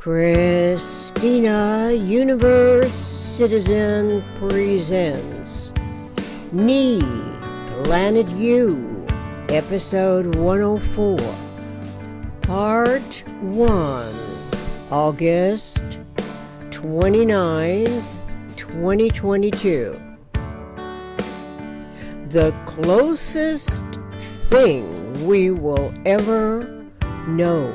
Christina Universe Citizen presents Me, Planet U, Episode 104, Part 1, August 29th, 2022. The closest thing we will ever know.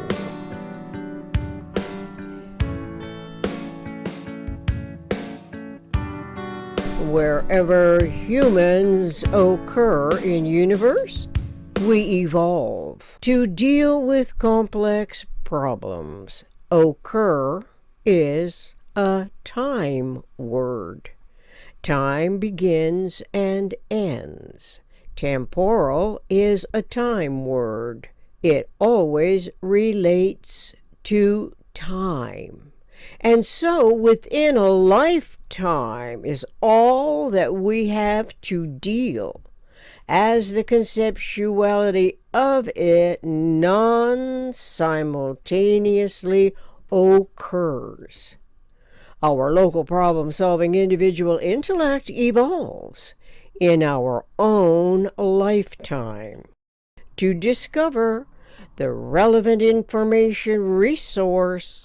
Wherever humans occur in universe, we evolve to deal with complex problems. Occur is a time word. Time begins and ends. Temporal is a time word. It always relates to time. And so within a lifetime is all that we have to deal, as the conceptuality of it non-simultaneously occurs. Our local problem-solving individual intellect evolves in our own lifetime to discover the relevant information resource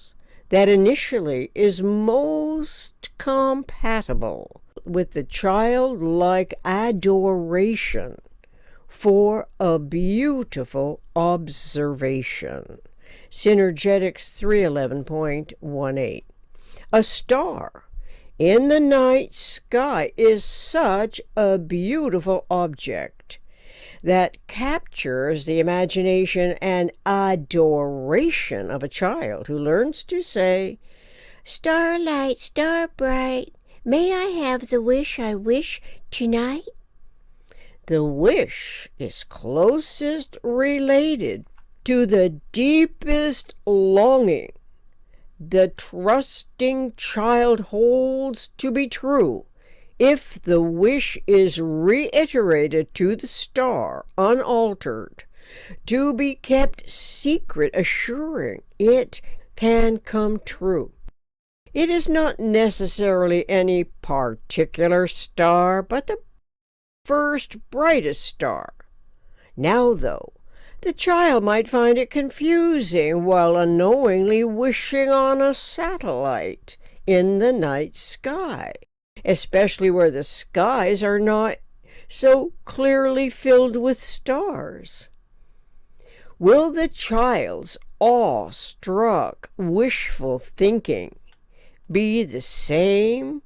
that initially is most compatible with the childlike adoration for a beautiful observation. Synergetics 311.18. A star in the night sky is such a beautiful object that captures the imagination and adoration of a child who learns to say, "Starlight, star bright, may I have the wish I wish tonight?" The wish is closest related to the deepest longing the trusting child holds to be true. If the wish is reiterated to the star, unaltered, to be kept secret, assuring it can come true. It is not necessarily any particular star, but the first brightest star. Now, though, the child might find it confusing while unknowingly wishing on a satellite in the night sky, especially where the skies are not so clearly filled with stars. Will the child's awestruck, wishful thinking be the same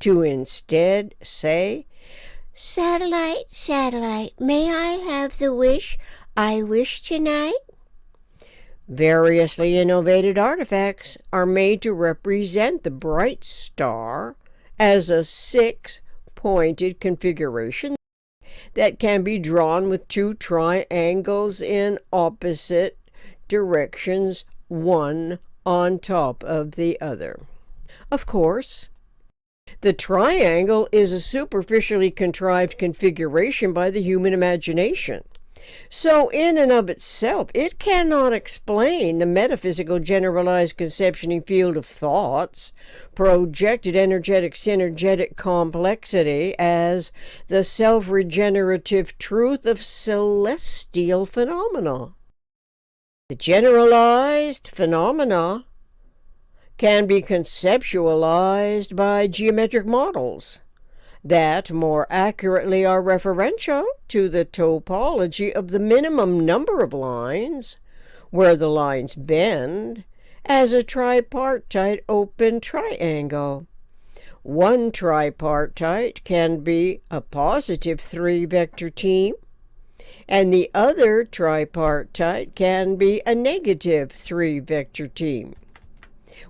to instead say, "Satellite, satellite, may I have the wish I wish tonight?" Variously innovated artifacts are made to represent the bright star as a six-pointed configuration that can be drawn with two triangles in opposite directions, one on top of the other. Of course, the triangle is a superficially contrived configuration by the human imagination. So in and of itself, it cannot explain the metaphysical generalized conceptioning field of thoughts, projected energetic synergetic complexity as the self-regenerative truth of celestial phenomena. The generalized phenomena can be conceptualized by geometric models that more accurately are referential to the topology of the minimum number of lines, where the lines bend, as a tripartite open triangle. One tripartite can be a positive three-vector team, and the other tripartite can be a negative three-vector team.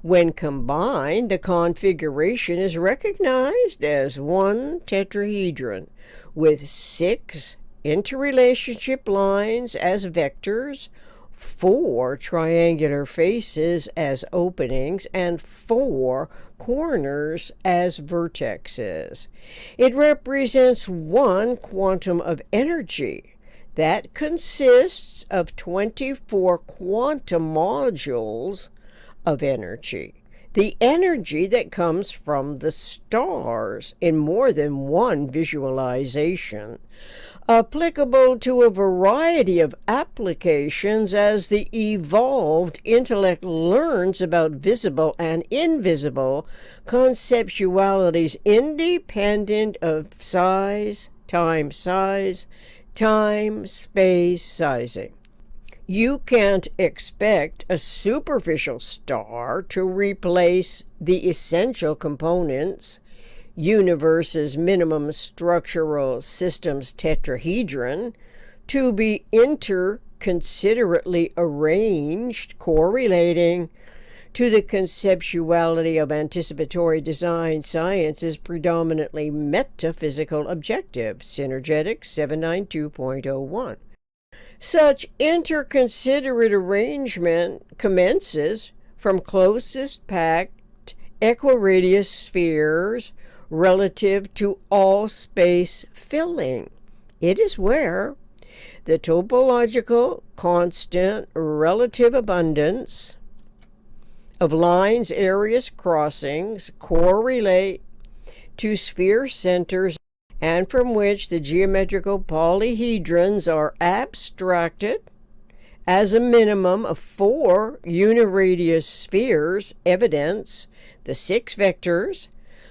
When combined, the configuration is recognized as one tetrahedron with 6 interrelationship lines as vectors, 4 triangular faces as openings, and 4 corners as vertexes. It represents one quantum of energy that consists of 24 quantum modules of energy, the energy that comes from the stars in more than one visualization, applicable to a variety of applications as the evolved intellect learns about visible and invisible conceptualities independent of size, time, space, sizing. You can't expect a superficial star to replace the essential components, universe's minimum structural systems tetrahedron, to be interconsiderately arranged, correlating to the conceptuality of anticipatory design science's predominantly metaphysical objective, Synergetics 792.01. Such interconsiderate arrangement commences from closest packed equiradius spheres relative to all space filling. It is where the topological constant relative abundance of lines, areas, crossings correlate to sphere centers, and from which the geometrical polyhedrons are abstracted as a minimum of 4 uniradius spheres, evidence the 6 vectors,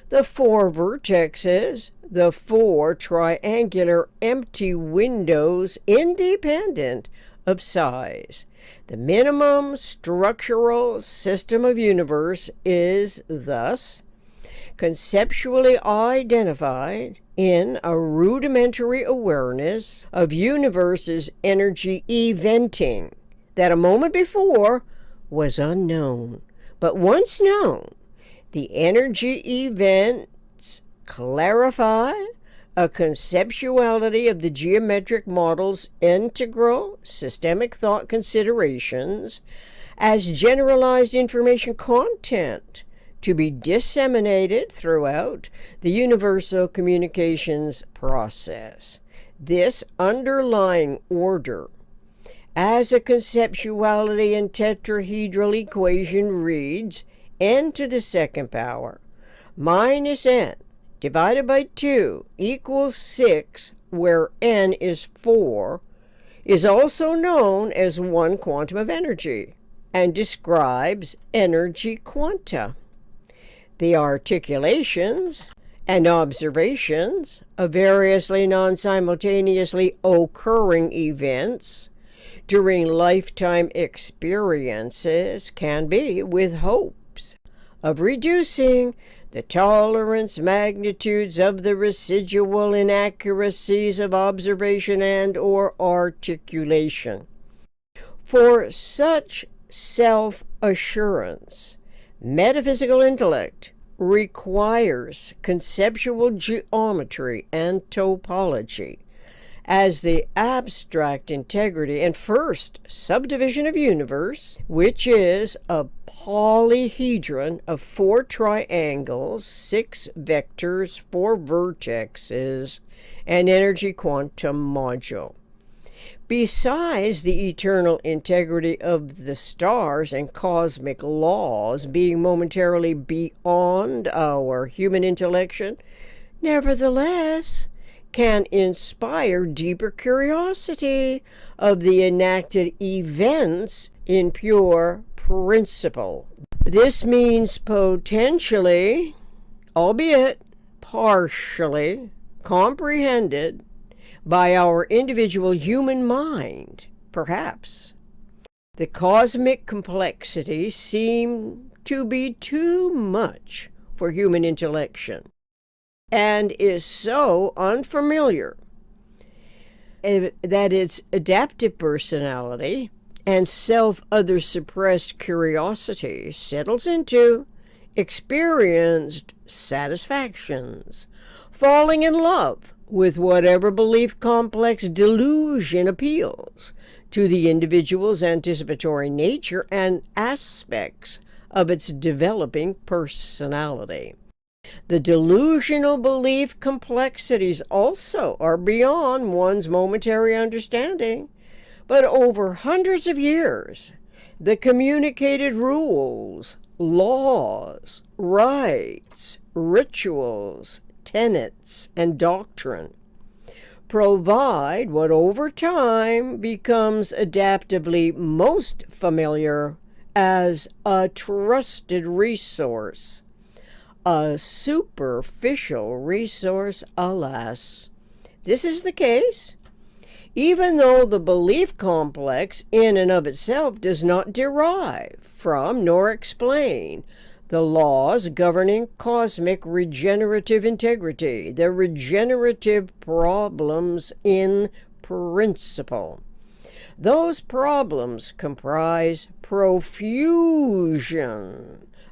the 4 vertexes, the 4 triangular empty windows independent of size. The minimum structural system of universe is thus conceptually identified in a rudimentary awareness of universe's energy eventing that a moment before was unknown. But once known, the energy events clarify a conceptuality of the geometric model's integral systemic thought considerations as generalized information content to be disseminated throughout the universal communications process. This underlying order, as a conceptuality in tetrahedral equation, reads n to the second power minus n divided by 2 equals 6, where n is 4, is also known as one quantum of energy and describes energy quanta. The articulations and observations of variously non-simultaneously occurring events during lifetime experiences can be with hopes of reducing the tolerance magnitudes of the residual inaccuracies of observation and or articulation. For such self-assurance, metaphysical intellect requires conceptual geometry and topology as the abstract integrity and first subdivision of universe, which is a polyhedron of 4 triangles, 6 vectors, 4 vertexes, and energy quantum module. Besides the eternal integrity of the stars and cosmic laws being momentarily beyond our human intellection, nevertheless can inspire deeper curiosity of the enacted events in pure principle. This means potentially, albeit partially, comprehended by our individual human mind, perhaps. The cosmic complexity seemed to be too much for human intellection, and is so unfamiliar that its adaptive personality and self-other suppressed curiosity settles into experienced satisfactions, falling in love with whatever belief complex delusion appeals to the individual's anticipatory nature and aspects of its developing personality. The delusional belief complexities also are beyond one's momentary understanding, but over hundreds of years the communicated rules, laws, rites, rituals, tenets, and doctrine provide what over time becomes adaptively most familiar as a trusted resource. A superficial resource, alas. This is the case even though the belief complex in and of itself does not derive from nor explain the laws governing cosmic regenerative integrity, the regenerative problems in principle. Those problems comprise profusion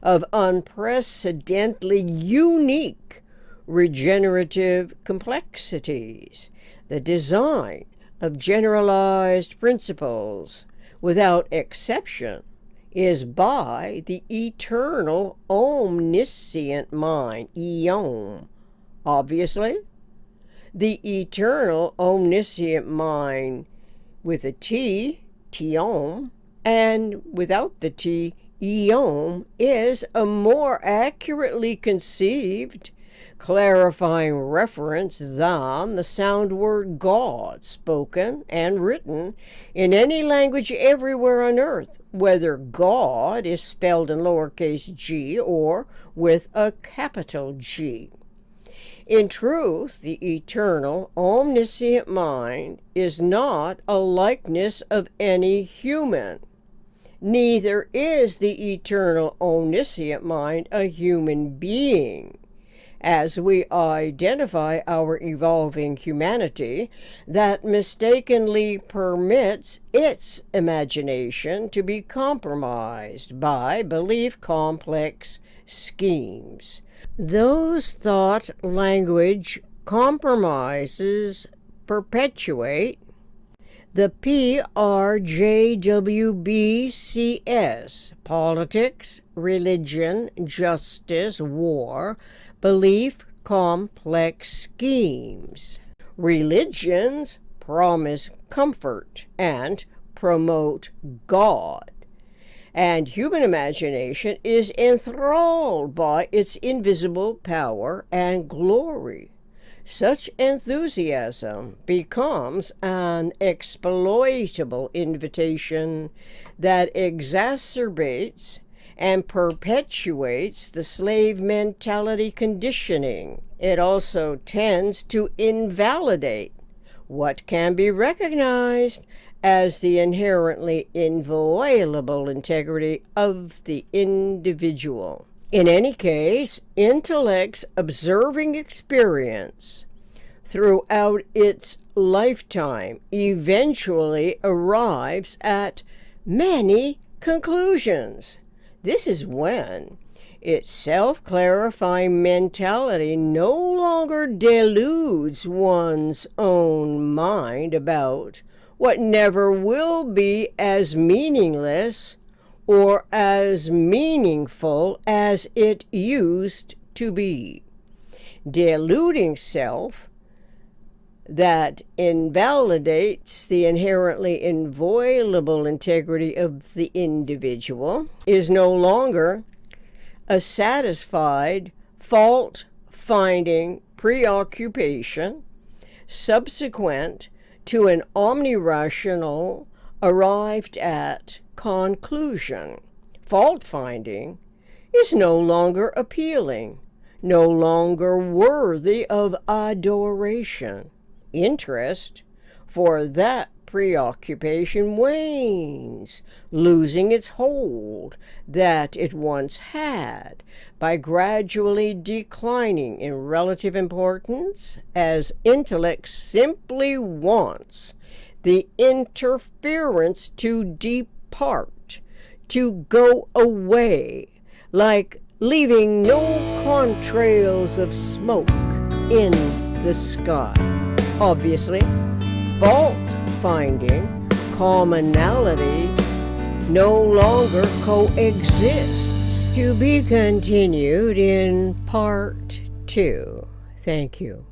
of unprecedentedly unique regenerative complexities, the design of generalized principles, without exception, is by the eternal omniscient mind, eom. Obviously, the eternal omniscient mind with a T, teom, and without the T, eom, is a more accurately conceived, clarifying reference than the sound word God, spoken and written in any language everywhere on earth, whether God is spelled in lowercase g or with a capital G. In truth, the eternal, omniscient mind is not a likeness of any human. Neither is the eternal, omniscient mind a human being. As we identify our evolving humanity that mistakenly permits its imagination to be compromised by belief complex schemes. Those thought language compromises perpetuate the PRJWBCS, politics, religion, justice, war, belief complex schemes. Religions promise comfort and promote God, and human imagination is enthralled by its invisible power and glory. Such enthusiasm becomes an exploitable invitation that exacerbates and perpetuates the slave mentality conditioning. It also tends to invalidate what can be recognized as the inherently inviolable integrity of the individual. In any case, intellect's observing experience throughout its lifetime eventually arrives at many conclusions. This is when its self-clarifying mentality no longer deludes one's own mind about what never will be as meaningless or as meaningful as it used to be. Deluding self that invalidates the inherently inviolable integrity of the individual is no longer a satisfied, fault-finding preoccupation subsequent to an omnirational arrived at conclusion. Fault-finding is no longer appealing, no longer worthy of adoration. Interest for that preoccupation wanes, losing its hold that it once had by gradually declining in relative importance as intellect simply wants the interference to depart, to go away, like leaving no contrails of smoke in the sky. Obviously, fault-finding commonality no longer coexists. To be continued in part 2. Thank you.